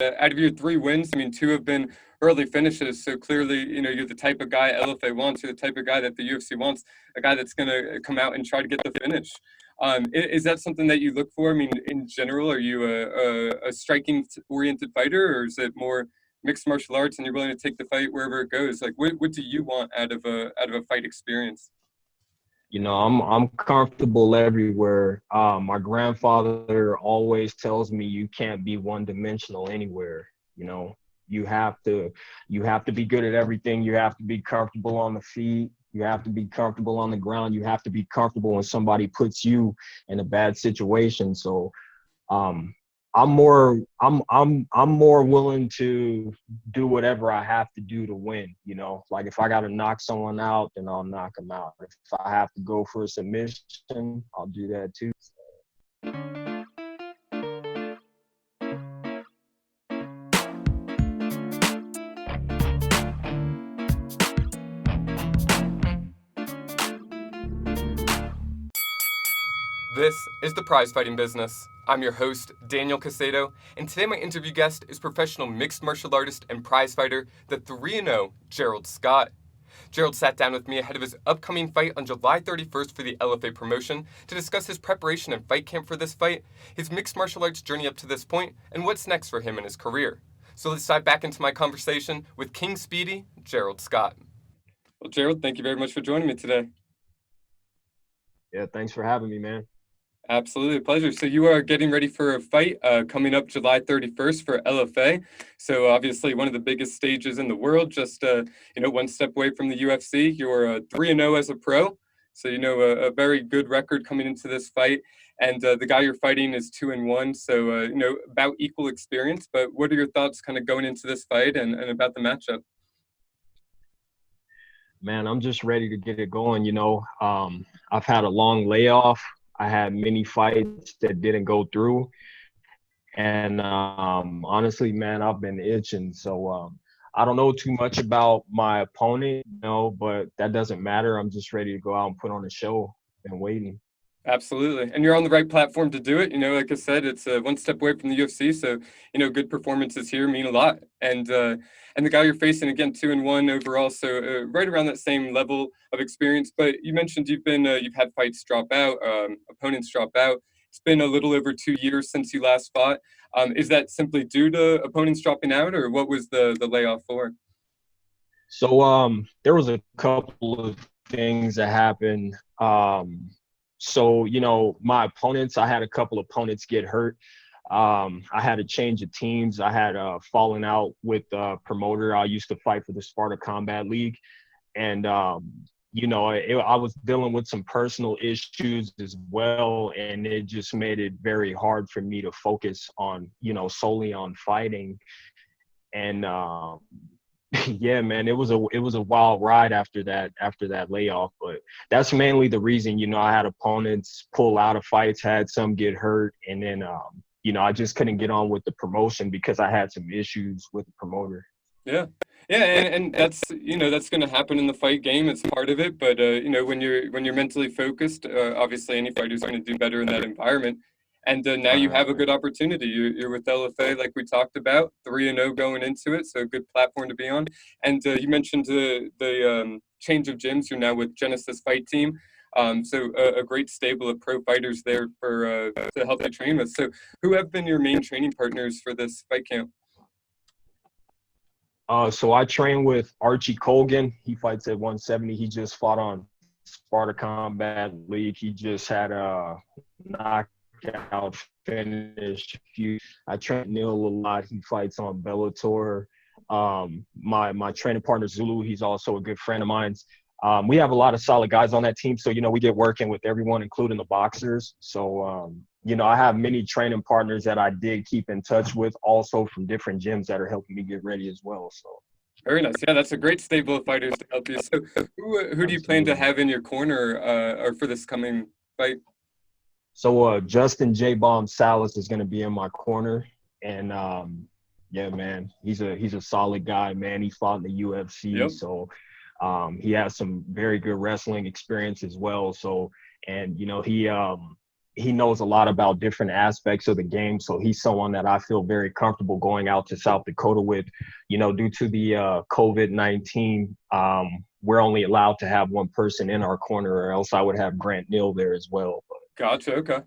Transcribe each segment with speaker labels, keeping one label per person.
Speaker 1: out of your 3 wins, I mean, 2 have been early finishes. So clearly, you're the type of guy LFA wants. You're the type of guy that the UFC wants, a guy that's going to come out and try to get the finish. Is that something that you look for? I mean, in general, are you a striking-oriented fighter, or is it more mixed martial arts and you're willing to take the fight wherever it goes? Like, what do you want out of a fight experience?
Speaker 2: I'm comfortable everywhere. My grandfather always tells me you can't be one-dimensional anywhere. You know, you have to be good at everything. You have to be comfortable on the feet. You have to be comfortable on the ground. You have to be comfortable when somebody puts you in a bad situation. So, um, I'm more willing to do whatever I have to do to win, Like if I got to knock someone out, then I'll knock them out. If I have to go for a submission, I'll do that too.
Speaker 1: This is the Prize Fighting Business. I'm your host, Daniel Caycedo, and today my interview guest is professional mixed martial artist and prize fighter, the 3-0 Gerald Scott. Gerald sat down with me ahead of his upcoming fight on July 31st for the LFA promotion to discuss his preparation and fight camp for this fight, his mixed martial arts journey up to this point, and what's next for him in his career. So let's dive back into my conversation with King Speedy, Gerald Scott. Well, Gerald, thank you very much for joining me today.
Speaker 2: Yeah, thanks for having me, man.
Speaker 1: Absolutely, a pleasure. So you are getting ready for a fight coming up July 31st for LFA. So obviously one of the biggest stages in the world, just one step away from the UFC. You're 3-0 as a pro, so a very good record coming into this fight. And the guy you're fighting is 2-1, so about equal experience. But what are your thoughts kind of going into this fight and about the matchup?
Speaker 2: Man, I'm just ready to get it going. I've had a long layoff. I had many fights that didn't go through. And honestly, man, I've been itching. So I don't know too much about my opponent, but that doesn't matter. I'm just ready to go out and put on a show and waiting.
Speaker 1: Absolutely. And you're on the right platform to do it. Like I said, it's one step away from the UFC. So, good performances here mean a lot. And the guy you're facing, again, 2-1 overall. So right around that same level of experience. But you mentioned you've had fights drop out, opponents drop out. It's been a little over 2 years since you last fought. Is that simply due to opponents dropping out, or what was the layoff for?
Speaker 2: So there was a couple of things that happened. So, my opponents, I had a couple opponents get hurt. I had a change of teams. I had fallen out with a promoter. I used to fight for the Sparta Combat League. And, I was dealing with some personal issues as well. And it just made it very hard for me to focus on, solely on fighting. And, yeah, man, it was a wild ride after that layoff, but that's mainly the reason. I had opponents pull out of fights, had some get hurt, and then I just couldn't get on with the promotion because I had some issues with the promoter.
Speaker 1: Yeah, and that's that's going to happen in the fight game. It's part of it, but when you're mentally focused, obviously any fighter's going to do better in that environment. And now you have a good opportunity. You're with LFA, like we talked about, 3-0 going into it, so a good platform to be on. And you mentioned the change of gyms. You're now with Genesis Fight Team, so a great stable of pro fighters there for to help you train with. So who have been your main training partners for this fight camp?
Speaker 2: So I train with Archie Colgan. He fights at 170. He just fought on Sparta Combat League. He just had a knockout finish. I train Neil a lot. He fights on Bellator. My training partner Zulu, he's also a good friend of mine. We have a lot of solid guys on that team, so we get working with everyone, including the boxers. So I have many training partners that I did keep in touch with, also from different gyms that are helping me get ready as well. So
Speaker 1: very nice. Yeah, that's a great stable of fighters to help you. So who do you plan to have in your corner or for this coming fight?
Speaker 2: So Justin J. Bomb Salas is going to be in my corner, and yeah, man, he's a solid guy, man. He fought in the UFC, yep. So he has some very good wrestling experience as well. So, and he he knows a lot about different aspects of the game. So he's someone that I feel very comfortable going out to South Dakota with. You know, due to the COVID-19, we're only allowed to have one person in our corner, or else I would have Grant Neal there as well.
Speaker 1: Gotcha. Okay.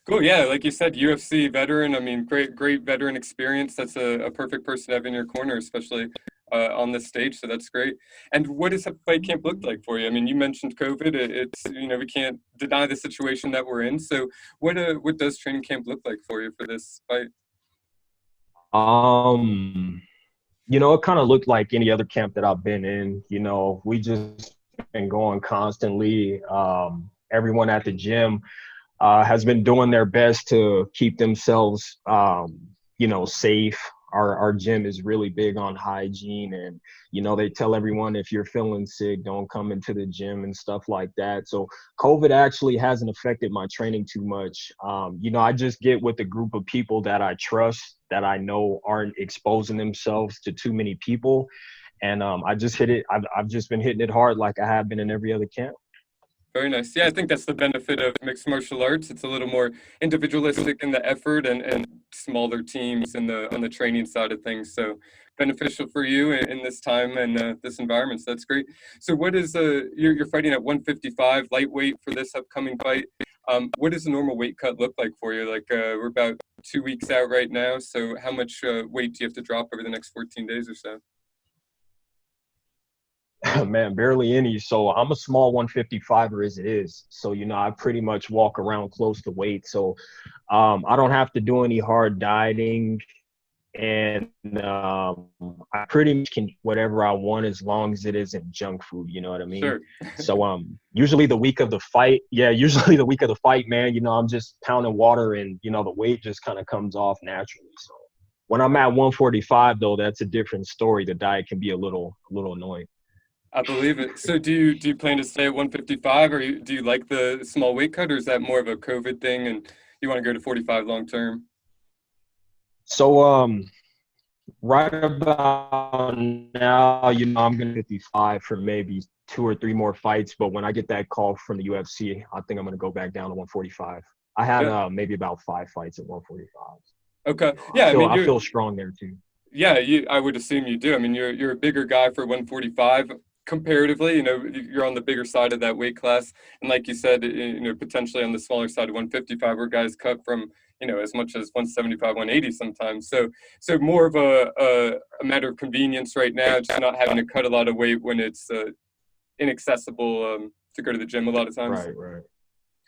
Speaker 1: Cool. Yeah, like you said, UFC veteran. I mean, great veteran experience. That's a perfect person to have in your corner, especially on this stage. So that's great. And what does a fight camp look like for you? I mean, you mentioned COVID. It's we can't deny the situation that we're in. So what does training camp look like for you for this fight?
Speaker 2: It kind of looked like any other camp that I've been in. You know, we just been going constantly. Everyone at the gym has been doing their best to keep themselves, safe. Our gym is really big on hygiene, and, they tell everyone if you're feeling sick, don't come into the gym and stuff like that. So COVID actually hasn't affected my training too much. I just get with a group of people that I trust, that I know aren't exposing themselves to too many people. And I just hit it. I've just been hitting it hard like I have been in every other camp.
Speaker 1: Very nice. Yeah, I think that's the benefit of mixed martial arts. It's a little more individualistic in the effort and smaller teams on the training side of things. So beneficial for you in this time and this environment. So that's great. So what is you're fighting at 155 lightweight for this upcoming fight? What does a normal weight cut look like for you? Like we're about 2 weeks out right now. So how much weight do you have to drop over the next 14 days or so?
Speaker 2: Man, barely any. So I'm a small 155er as it is. So, I pretty much walk around close to weight. So I don't have to do any hard dieting. And I pretty much can eat whatever I want as long as it isn't junk food. You know what I mean?
Speaker 1: Sure.
Speaker 2: So usually the week of the fight, man, I'm just pounding water and, the weight just kind of comes off naturally. So when I'm at 145, though, that's a different story. The diet can be a little annoying.
Speaker 1: I believe it. So do you plan to stay at 155, or do you like the small weight cut, or is that more of a COVID thing and you want to go to 45 long term?
Speaker 2: So right about now, I'm going to 55 for maybe 2 or 3 more fights. But when I get that call from the UFC, I think I'm going to go back down to 145. I had maybe about 5 fights at 145.
Speaker 1: Okay. Yeah,
Speaker 2: I feel strong there too.
Speaker 1: Yeah, I would assume you do. I mean, you're a bigger guy for 145 comparatively. You're on the bigger side of that weight class, and like you said, potentially on the smaller side of 155, where guys cut from as much as 175, 180 sometimes. So more of a matter of convenience right now, just not having to cut a lot of weight when it's inaccessible to go to the gym a lot of times.
Speaker 2: Right.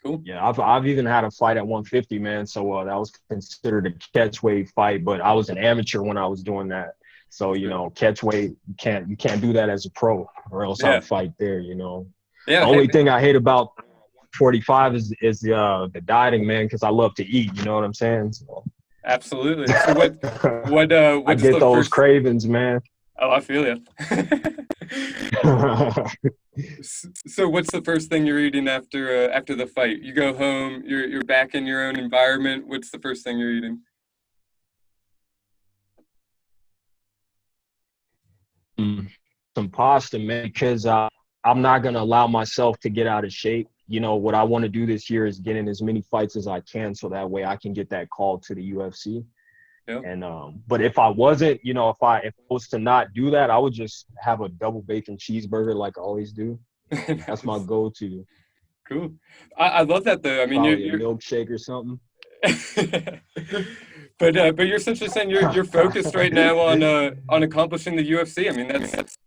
Speaker 1: Cool.
Speaker 2: Yeah, I've even had a fight at 150, man. So that was considered a catch weight fight, but I was an amateur when I was doing that. So catch weight, you can't do that as a pro, or else I'll fight there. Yeah. The only thing I hate about 45 is the dieting, man, because I love to eat. You know what I'm saying? So.
Speaker 1: Absolutely. So what
Speaker 2: I get those cravings, man.
Speaker 1: Oh, I feel you. So what's the first thing you're eating after the fight? You go home, you're back in your own environment. What's the first thing you're eating?
Speaker 2: Some pasta, man, because I'm not going to allow myself to get out of shape. What I want to do this year is get in as many fights as I can, so that way I can get that call to the UFC.
Speaker 1: Yep.
Speaker 2: And but if I wasn't, if I was to not do that, I would just have a double bacon cheeseburger like I always do. That's my go-to.
Speaker 1: Cool. I love that though. I mean,
Speaker 2: you're a milkshake or something.
Speaker 1: But you're essentially saying you're focused right now on accomplishing the UFC. I mean,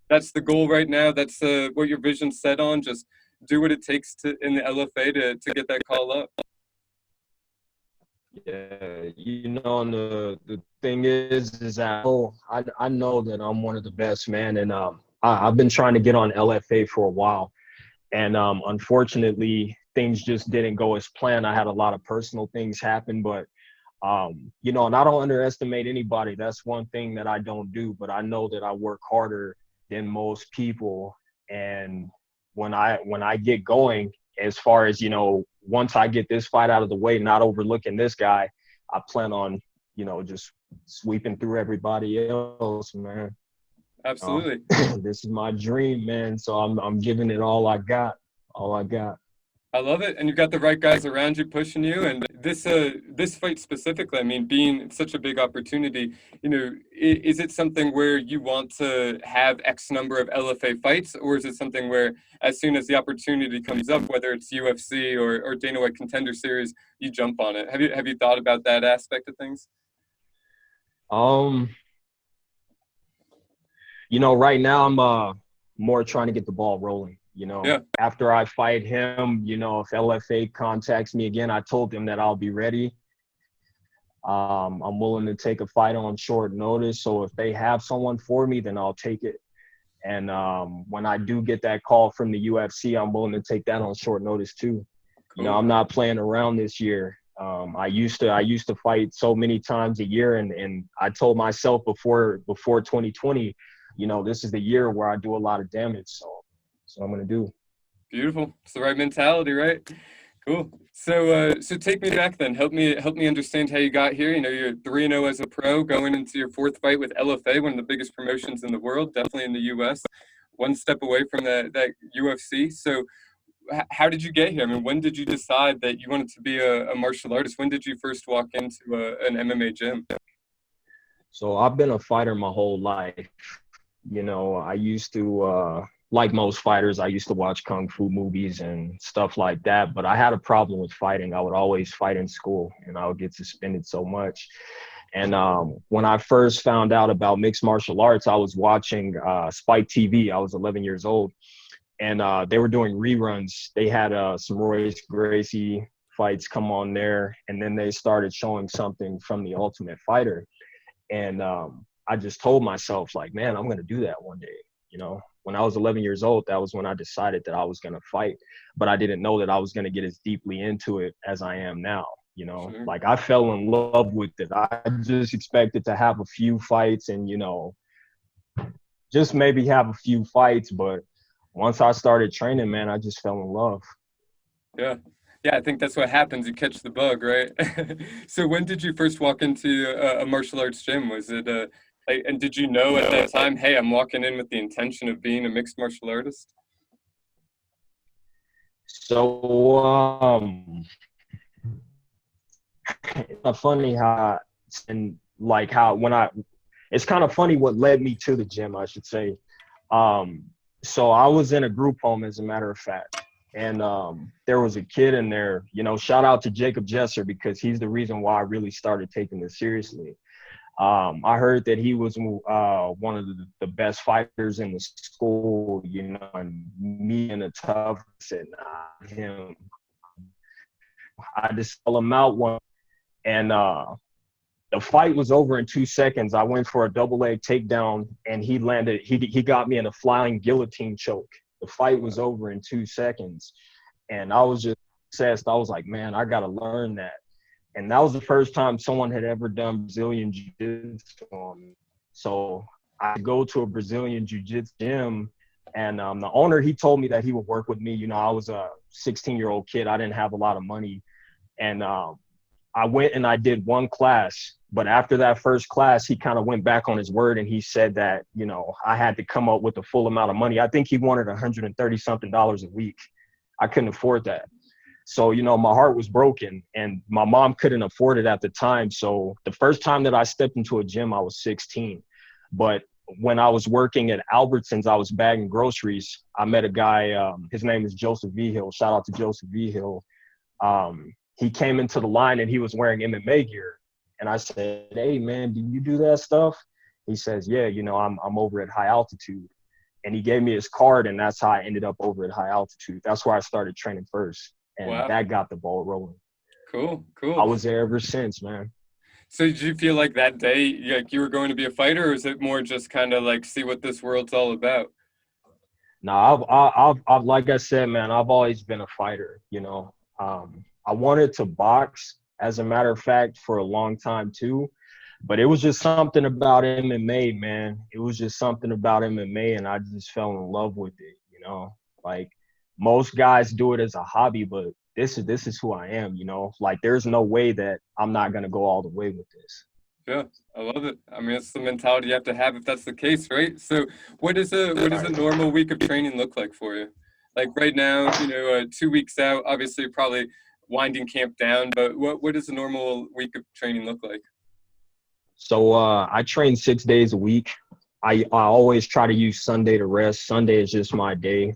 Speaker 1: that's the goal right now. That's what your vision's set on. Just do what it takes in the LFA to get that call up.
Speaker 2: Yeah, and the thing is that I know that I'm one of the best, man, and I've been trying to get on LFA for a while, and unfortunately things just didn't go as planned. I had a lot of personal things happen, but and I don't underestimate anybody. That's one thing that I don't do, but I know that I work harder than most people, and when I get going, as far as once I get this fight out of the way, not overlooking this guy, I plan on, just sweeping through everybody else, man.
Speaker 1: Absolutely.
Speaker 2: This is my dream, man. So I'm giving it all I got.
Speaker 1: I love it, and you've got the right guys around you pushing you. And this fight specifically, I mean, being such a big opportunity, is it something where you want to have X number of LFA fights, or is it something where as soon as the opportunity comes up, whether it's UFC or Dana White Contender Series, you jump on it? Have you thought about that aspect of things?
Speaker 2: Um, right now I'm more trying to get the ball rolling.
Speaker 1: Yeah,
Speaker 2: After I fight him, if LFA contacts me again, I told them that I'll be ready. I'm willing to take a fight on short notice. So if they have someone for me, then I'll take it. And when I do get that call from the UFC, I'm willing to take that on short notice too.
Speaker 1: cool.
Speaker 2: I'm not playing around this year. I used to fight so many times a year, and I told myself before 2020, this is the year where I do a lot of damage. So that's what I'm gonna do.
Speaker 1: Beautiful. It's the right mentality, right? Cool. So take me back then. Help me understand how you got here. You're 3-0 as a pro, going into your fourth fight with LFA, one of the biggest promotions in the world, definitely in the U.S. One step away from that UFC. So, how did you get here? I mean, when did you decide that you wanted to be a martial artist? When did you first walk into an MMA gym?
Speaker 2: So I've been a fighter my whole life. I used to, like most fighters, I used to watch kung fu movies and stuff like that. But I had a problem with fighting. I would always fight in school, and I would get suspended so much. And when I first found out about mixed martial arts, I was watching Spike TV. I was 11 years old, and they were doing reruns. They had some Royce Gracie fights come on there, and then they started showing something from The Ultimate Fighter. And I just told myself, like, man, I'm going to do that one day. When I was 11 years old, that was when I decided that I was going to fight. But I didn't know that I was going to get as deeply into it as I am now.
Speaker 1: Sure.
Speaker 2: Like, I fell in love with it. I just expected to have a few fights and, just maybe have a few fights. But once I started training, man, I just fell in love.
Speaker 1: Yeah. Yeah, I think that's what happens. You catch the bug, right? So when did you first walk into a martial arts gym? Was it and did you know at that time, hey, I'm walking in with the intention of being a mixed martial artist?
Speaker 2: So it's funny how and like how when I it's kind of funny what led me to the gym, I should say. So I was in a group home, as a matter of fact, and there was a kid in there. Shout out to Jacob Jesser, because he's the reason why I really started taking this seriously. I heard that he was one of the best fighters in the school, and me and the tough said, nah, him. I just fell him out one, and the fight was over in 2 seconds. I went for a double leg takedown, and he landed. He got me in a flying guillotine choke. The fight was over in 2 seconds, and I was just obsessed. I was like, man, I got to learn that. And that was the first time someone had ever done Brazilian Jiu-Jitsu on me. So I go to a Brazilian Jiu-Jitsu gym, and the owner, he told me that he would work with me. I was a 16-year-old kid. I didn't have a lot of money. And I went and I did one class. But after that first class, he kind of went back on his word, and he said that, I had to come up with the full amount of money. I think he wanted $130-something a week. I couldn't afford that. So, my heart was broken, and my mom couldn't afford it at the time. So the first time that I stepped into a gym, I was 16. But when I was working at Albertsons, I was bagging groceries. I met a guy, his name is Joseph Vigil. Shout out to Joseph Vigil. He came into the line, and he was wearing MMA gear. And I said, hey, man, do you do that stuff? He says, yeah, I'm over at High Altitude. And he gave me his card, and that's how I ended up over at High Altitude. That's where I started training first. And
Speaker 1: Wow.
Speaker 2: that got the ball rolling.
Speaker 1: Cool.
Speaker 2: I was there ever since, man.
Speaker 1: So did you feel like that day, like you were going to be a fighter, or is it more just kind of like see what this world's all about?
Speaker 2: No, I've like I said, man, I've always been a fighter. I wanted to box, as a matter of fact, for a long time too, but it was just something about MMA, man. It was just something about MMA, and I just fell in love with it. Like, most guys do it as a hobby, but this is who I am. Like, there's no way that I'm not gonna go all the way with this.
Speaker 1: Yeah, I love it. I mean, it's the mentality you have to have if that's the case, right? So what does a normal week of training look like for you? Like right now, 2 weeks out, obviously probably winding camp down, but what does a normal week of training look like?
Speaker 2: So I train 6 days a week. I always try to use Sunday to rest. Sunday is just my day.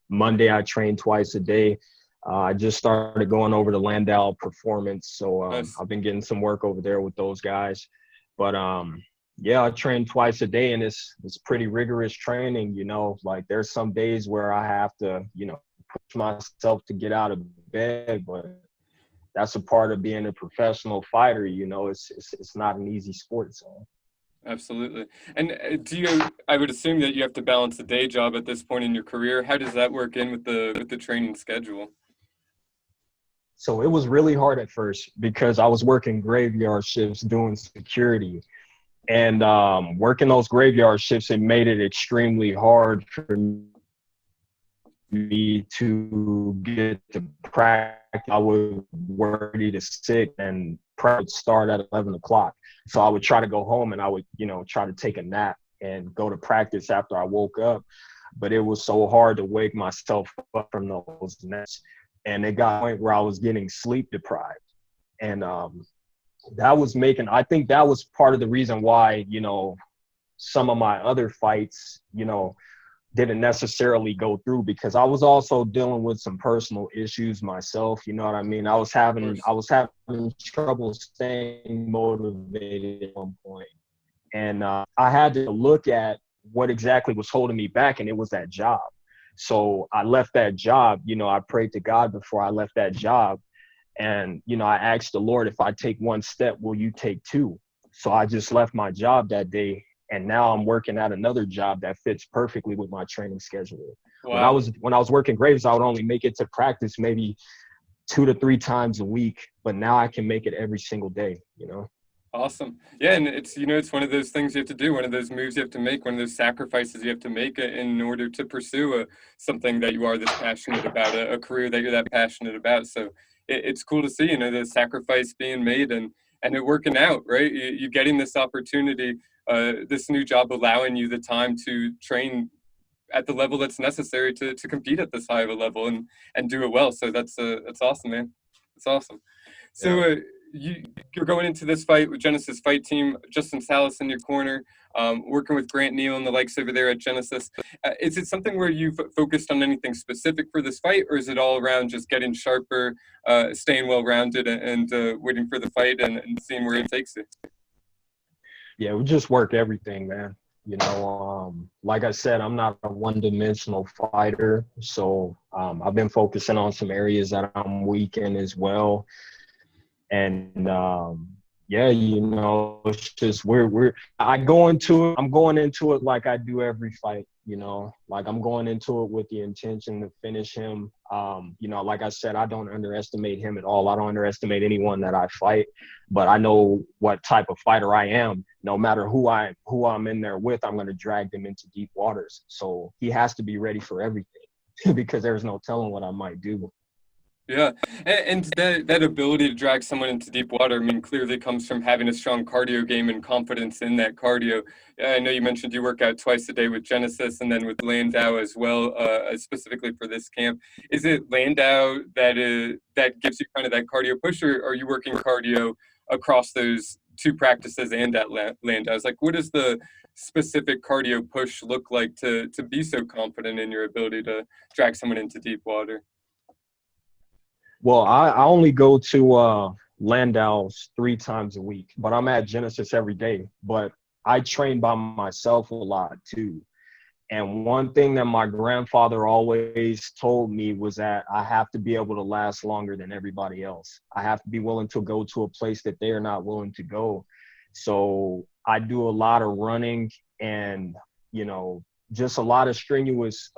Speaker 2: Monday I train twice a day. I just started going over to Landau Performance, so
Speaker 1: Nice.
Speaker 2: I've been getting some work over there with those guys. But yeah, I train twice a day, and it's pretty rigorous training. Like there's some days where I have to push myself to get out of bed, but that's a part of being a professional fighter. It's not an easy sport. So.
Speaker 1: Absolutely. And I would assume that you have to balance a day job at this point in your career. How does that work in with the training schedule?
Speaker 2: So it was really hard at first because I was working graveyard shifts doing security. And working those graveyard shifts, it made it extremely hard for me to get to practice. I would worry to sick, and practice would start at 11 o'clock. So I would try to go home and I would, try to take a nap and go to practice after I woke up. But it was so hard to wake myself up from those naps. And it got to a point where I was getting sleep deprived. And I think that was part of the reason why, some of my other fights, didn't necessarily go through, because I was also dealing with some personal issues myself. You know what I mean? I was having trouble staying motivated at one point. And I had to look at what exactly was holding me back, and it was that job. So I left that job. I prayed to God before I left that job. And, I asked the Lord, if I take one step, will you take two? So I just left my job that day. And now I'm working at another job that fits perfectly with my training schedule.
Speaker 1: Wow.
Speaker 2: When I was working graves, I would only make it to practice maybe 2 to 3 times a week. But now I can make it every single day,
Speaker 1: Awesome. Yeah, and it's one of those things you have to do, one of those moves you have to make, one of those sacrifices you have to make in order to pursue something that you are this passionate about, a career that you're that passionate about. So it's cool to see, the sacrifice being made and it working out, right? You getting this opportunity, this new job allowing you the time to train at the level that's necessary to compete at this high of a level and do it well. So that's awesome, man. It's awesome. So
Speaker 2: Yeah.
Speaker 1: You're going into this fight with Genesis Fight Team, Justin Salas in your corner, working with Grant Neal and the likes over there at Genesis. Is it something where you've focused on anything specific for this fight, or is it all around just getting sharper, staying well-rounded, and waiting for the fight and seeing where it takes you?
Speaker 2: Yeah, we just work everything, man. Like I said, I'm not a one-dimensional fighter. So I've been focusing on some areas that I'm weak in as well. And yeah, it's just I'm going into it like I do every fight, like I'm going into it with the intention to finish him. Like I said, I don't underestimate him at all. I don't underestimate anyone that I fight, but I know what type of fighter I am. No matter who I'm in there with, I'm going to drag them into deep waters. So he has to be ready for everything because there's no telling what I might do.
Speaker 1: Yeah, and that ability to drag someone into deep water, I mean, clearly comes from having a strong cardio game and confidence in that cardio. I know you mentioned you work out twice a day with Genesis and then with Landau as well, specifically for this camp. Is it Landau that gives you kind of that cardio push, or are you working cardio across those two practices and at Landau? It's like, what does the specific cardio push look like to be so confident in your ability to drag someone into deep water?
Speaker 2: Well, I only go to Landau's 3 times a week, but I'm at Genesis every day. But I train by myself a lot too. And one thing that my grandfather always told me was that I have to be able to last longer than everybody else. I have to be willing to go to a place that they are not willing to go. So I do a lot of running and, just a lot of strenuous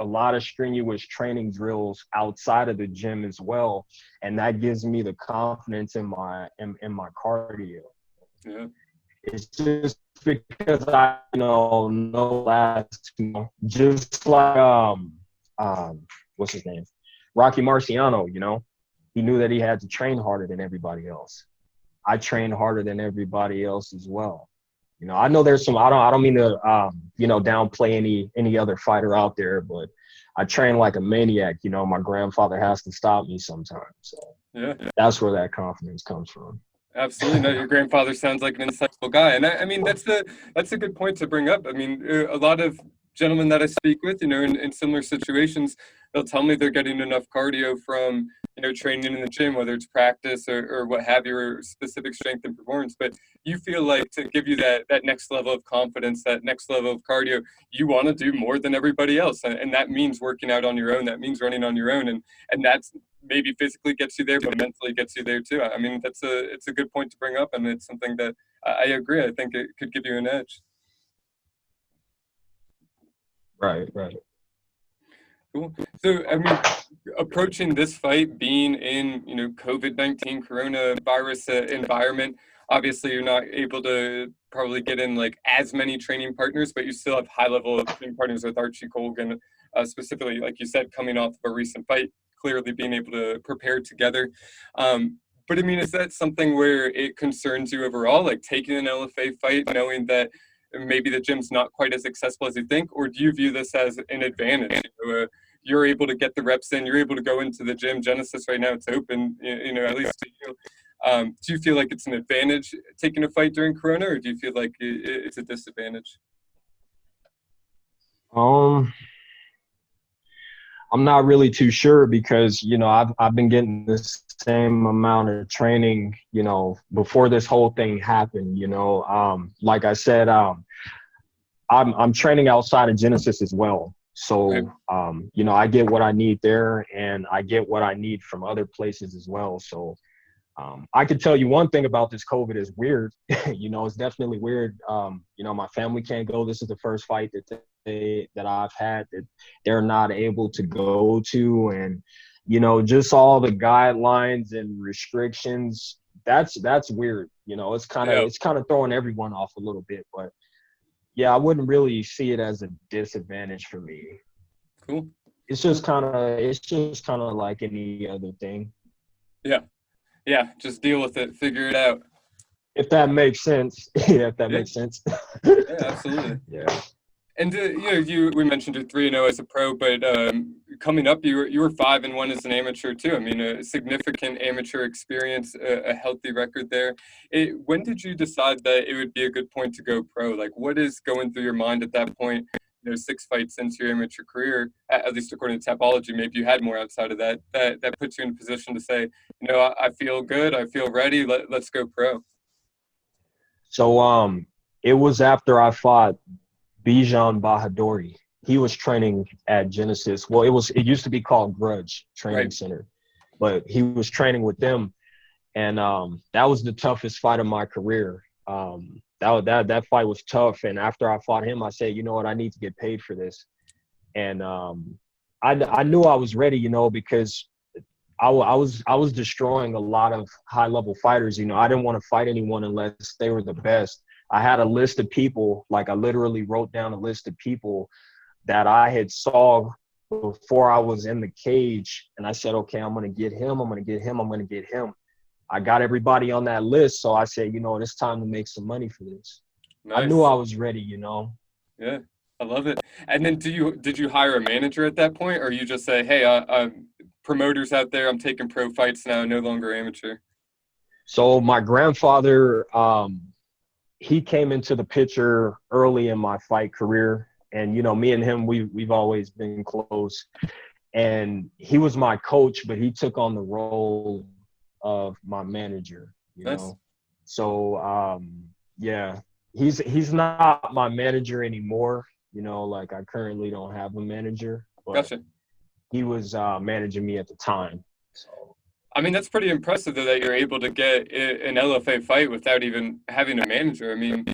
Speaker 2: training drills outside of the gym as well. And that gives me the confidence in my cardio.
Speaker 1: Yeah.
Speaker 2: It's just because I know last, just like what's his name? Rocky Marciano, he knew that he had to train harder than everybody else. I train harder than everybody else as well. I know there's some, I don't mean to, downplay any other fighter out there, but I train like a maniac. You know, my grandfather has to stop me sometimes. So
Speaker 1: Yeah.
Speaker 2: that's where that confidence comes from.
Speaker 1: Absolutely. No, your grandfather sounds like an insightful guy. And I mean, that's a good point to bring up. I mean, a lot of gentlemen that I speak with, in similar situations, they'll tell me they're getting enough cardio from, training in the gym, whether it's practice or what have you, or specific strength and performance. But you feel like to give you that next level of confidence, that next level of cardio, you want to do more than everybody else. And that means working out on your own. That means running on your own. And that's maybe physically gets you there, but mentally gets you there too. I mean, it's a good point to bring up, and it's something that I agree. I think it could give you an edge.
Speaker 2: Right.
Speaker 1: Cool. So, I mean, approaching this fight, being in, COVID-19 coronavirus environment, obviously you're not able to probably get in like as many training partners, but you still have high level training partners with Archie Colgan, specifically, like you said, coming off of a recent fight, clearly being able to prepare together. But I mean, is that something where it concerns you overall, like taking an LFA fight, knowing that maybe the gym's not quite as accessible as you think, or do you view this as an advantage? You're able to get the reps in, you're able to go into the gym. Genesis right now, it's open, at least to you. Do you feel like it's an advantage taking a fight during Corona, or do you feel like it's a disadvantage?
Speaker 2: I'm not really too sure because, I've been getting the same amount of training, before this whole thing happened, like I said, I'm training outside of Genesis as well. So, I get what I need there and I get what I need from other places as well. So I could tell you one thing about this COVID is weird. It's definitely weird. My family can't go. This is the first fight that I've had that they're not able to go to. And, just all the guidelines and restrictions, that's weird. It's kind of throwing everyone off a little bit, but yeah, I wouldn't really see it as a disadvantage for me.
Speaker 1: Cool.
Speaker 2: It's just kind of like any other thing.
Speaker 1: Yeah, just deal with it, figure it out.
Speaker 2: If that makes sense. Yeah, if that makes sense.
Speaker 1: Yeah, absolutely.
Speaker 2: Yeah.
Speaker 1: And we mentioned you're 3-0 as a pro, but coming up, you were 5-1 as an amateur too. I mean, a significant amateur experience, a healthy record there. When did you decide that it would be a good point to go pro? Like, what is going through your mind at that point? 6 fights into your amateur career, at least according to Tapology, maybe you had more outside of that puts you in a position to say, I feel good, I feel ready, let's go pro.
Speaker 2: So it was after I fought Bijan Bahadori. He was training at Genesis. Well, it used to be called Grudge Training Center, but he was training with them, and that was the toughest fight of my career. That fight was tough, and after I fought him, I said, you know what, I need to get paid for this. And I knew I was ready, because I was destroying a lot of high level fighters. I didn't want to fight anyone unless they were the best. I had a list of people, like I literally wrote down a list of people that I had saw before I was in the cage, and I said, okay, I'm going to get him, I'm going to get him, I'm going to get him. I got everybody on that list, so I said, it's time to make some money for this. Nice. I knew I was ready,
Speaker 1: Yeah, I love it. And then did you hire a manager at that point, or you just say, hey, promoters out there, I'm taking pro fights now, no longer amateur?
Speaker 2: So my grandfather, he came into the picture early in my fight career, and me and him, we've always been close. And he was my coach, but he took on the role of my manager, know. So yeah, he's not my manager anymore. Like I currently don't have a manager, but
Speaker 1: gotcha.
Speaker 2: He was managing me at the time. So
Speaker 1: I mean, that's pretty impressive though, that you're able to get an LFA fight without even having a manager. I mean,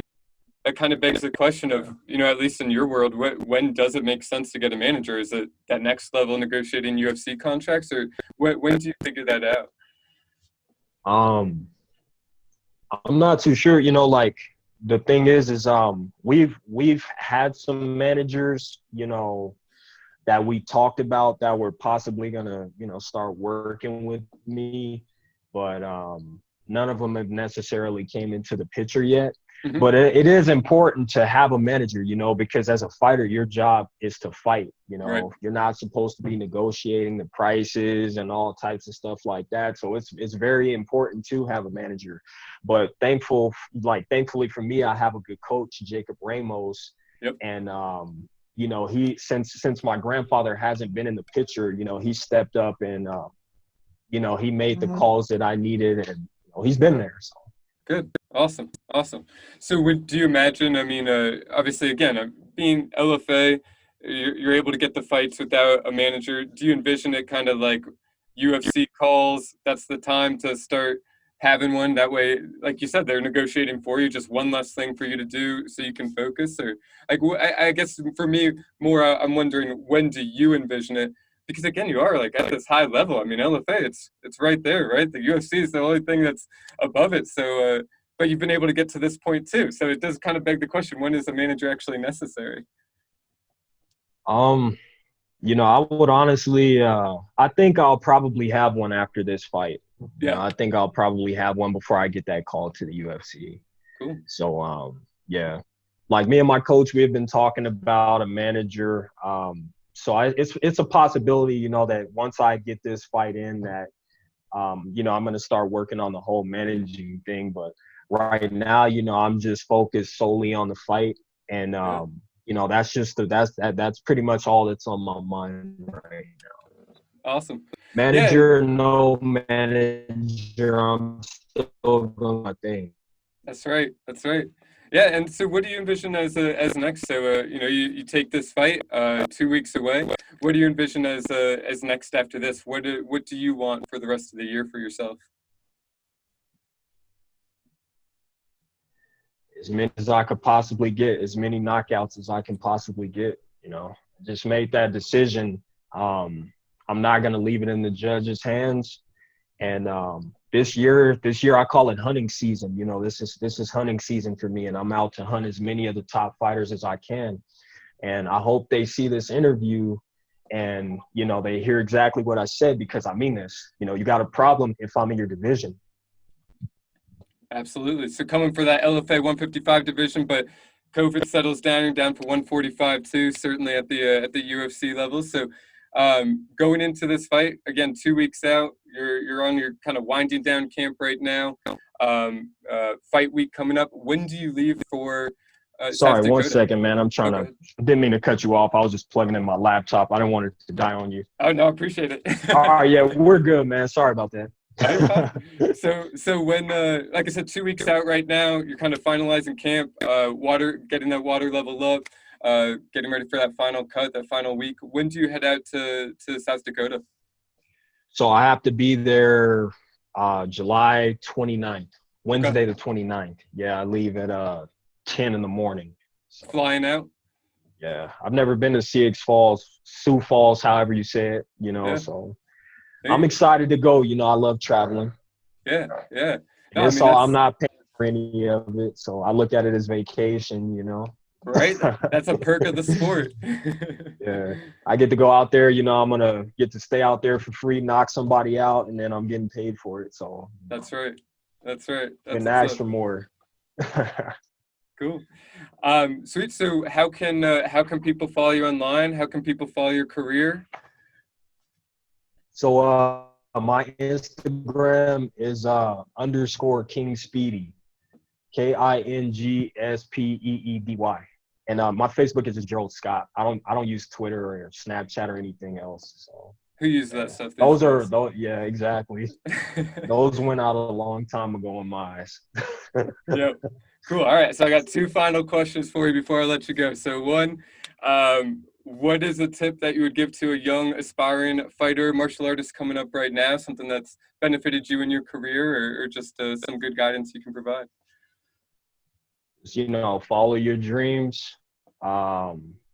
Speaker 1: that kind of begs the question of, at least in your world, when does it make sense to get a manager? Is it that next level negotiating UFC contracts, or when do you figure that out?
Speaker 2: I'm not too sure. Like the thing is we've had some managers, that we talked about that were possibly gonna, start working with me, but none of them have necessarily came into the picture yet.
Speaker 1: Mm-hmm.
Speaker 2: But it is important to have a manager, you know, because as a fighter, your job is to fight. You know,
Speaker 1: Right.
Speaker 2: you're not supposed to be negotiating the prices and all types of stuff like that. So it's very important to have a manager. But thankfully for me, I have a good coach, Jacob Ramos.
Speaker 1: Yep.
Speaker 2: And you know, since my grandfather hasn't been in the picture, you know, he stepped up and you know, he made the calls that I needed, and you know, he's been there. So.
Speaker 1: Good. Awesome. Awesome. So do you imagine, I mean, obviously, again, being LFA, you're able to get the fights without a manager. Do you envision it kind of like UFC calls? That's the time to start having one. That way, like you said, they're negotiating for you, just one less thing for you to do so you can focus. Or like, I guess for me, more, I'm wondering, when do you envision it? Because again, you are like at this high level. I mean, LFA, it's right there, right? The UFC is the only thing that's above it. So, but you've been able to get to this point too. So it does kind of beg the question: when is a manager actually necessary?
Speaker 2: You know, I would honestly, I think I'll probably have one after this fight.
Speaker 1: Yeah.
Speaker 2: You know, I think I'll probably have one before I get that call to the UFC.
Speaker 1: Cool.
Speaker 2: So, yeah, like me and my coach, we have been talking about a manager. So it's a possibility, you know, that once I get this fight in that, you know, I'm going to start working on the whole managing thing. But right now, you know, I'm just focused solely on the fight. And, you know, that's pretty much all that's on my mind right now.
Speaker 1: Awesome.
Speaker 2: Manager, no manager, I'm still doing my thing.
Speaker 1: That's right. That's right. Yeah, and so what do you envision as next? So, you know, you take this fight 2 weeks away. What do you envision as next after this? What do you want for the rest of the year for yourself?
Speaker 2: As many as I could possibly get, as many knockouts as I can possibly get. You know, just made that decision. I'm not gonna leave it in the judge's hands. And this year I call it hunting season. You know, this is hunting season for me, and I'm out to hunt as many of the top fighters as I can. And I hope they see this interview and, you know, they hear exactly what I said, because I mean this. You know, you got a problem if I'm in your division.
Speaker 1: Absolutely. So coming for that LFA 155 division, but COVID settles down. You're down for 145 too, certainly at the UFC level. So going into this fight, again, 2 weeks out, you're on your kind of winding down camp right now. Fight week coming up. When do you leave for
Speaker 2: Sorry, 1 second, man. I'm trying to – didn't mean to cut you off. I was just plugging in my laptop. I didn't want it to die on you.
Speaker 1: Oh, no, I appreciate it.
Speaker 2: All right, yeah, we're good, man. Sorry about that.
Speaker 1: So when, like I said, 2 weeks out right now, you're kind of finalizing camp, getting that water level up, getting ready for that final cut, that final week. When do you head out to South Dakota?
Speaker 2: So I have to be there July 29th, Wednesday the 29th. Yeah, I leave at 10 in the morning. So,
Speaker 1: flying out?
Speaker 2: Yeah, I've never been to Sioux Falls, however you say it, you know, so I'm excited to go. You know, I love traveling.
Speaker 1: Yeah. No,
Speaker 2: I'm not paying for any of it, so I look at it as vacation, you know.
Speaker 1: Right? That's a perk of the sport.
Speaker 2: Yeah. I get to go out there, you know, I'm going to get to stay out there for free, knock somebody out, and then I'm getting paid for it. So
Speaker 1: That's right. That's
Speaker 2: ask for more.
Speaker 1: Cool. Sweet. So how can people follow you online? How can people follow your career?
Speaker 2: So my Instagram is _King Speedy, KINGSPEEDY. And my Facebook is just Gerald Scott. I don't use Twitter or Snapchat or anything else. So
Speaker 1: who uses that stuff?
Speaker 2: Those yeah, exactly. Those went out a long time ago in my eyes.
Speaker 1: Yep. Cool. All right. So I got 2 final questions for you before I let you go. So one, what is a tip that you would give to a young aspiring fighter, martial artist coming up right now? Something that's benefited you in your career, or just some good guidance you can provide?
Speaker 2: You know, follow your dreams.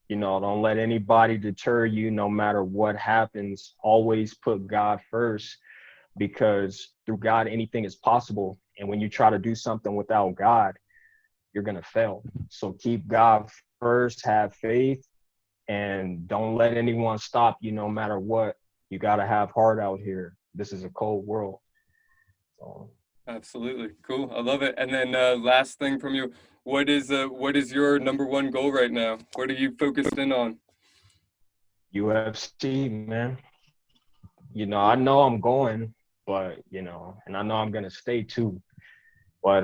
Speaker 2: You know, don't let anybody deter you no matter what happens. Always put God first, because through God, anything is possible. And when you try to do something without God, you're going to fail. So keep God first, have faith, and don't let anyone stop you no matter what. You got to have heart out here. This is a cold world. So.
Speaker 1: Absolutely. Cool. I love it. And then last thing from you, what is your number one goal right now? What are you focused in on?
Speaker 2: UFC, man. I know I'm going, but and I know I'm gonna stay too. But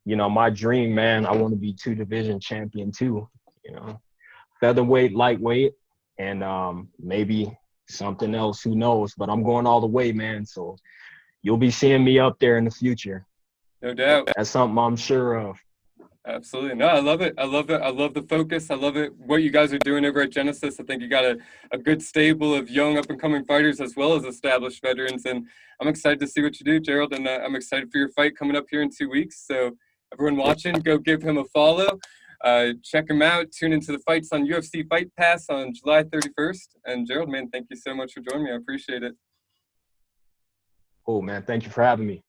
Speaker 2: my dream, man, I want to be 2 division champion too. Featherweight, lightweight, and maybe something else. Who knows? But I'm going all the way, man. So you'll be seeing me up there in the future.
Speaker 1: No doubt.
Speaker 2: That's something I'm sure of.
Speaker 1: Absolutely. No, I love it. I love it. I love the focus. I love it. What you guys are doing over at Genesis. I think you got a good stable of young up and coming fighters as well as established veterans. And I'm excited to see what you do, Gerald. And I'm excited for your fight coming up here in 2 weeks. So everyone watching, go give him a follow. Check him out. Tune into the fights on UFC Fight Pass on July 31st. And Gerald, man, thank you so much for joining me. I appreciate it.
Speaker 2: Cool, man. Thank you for having me.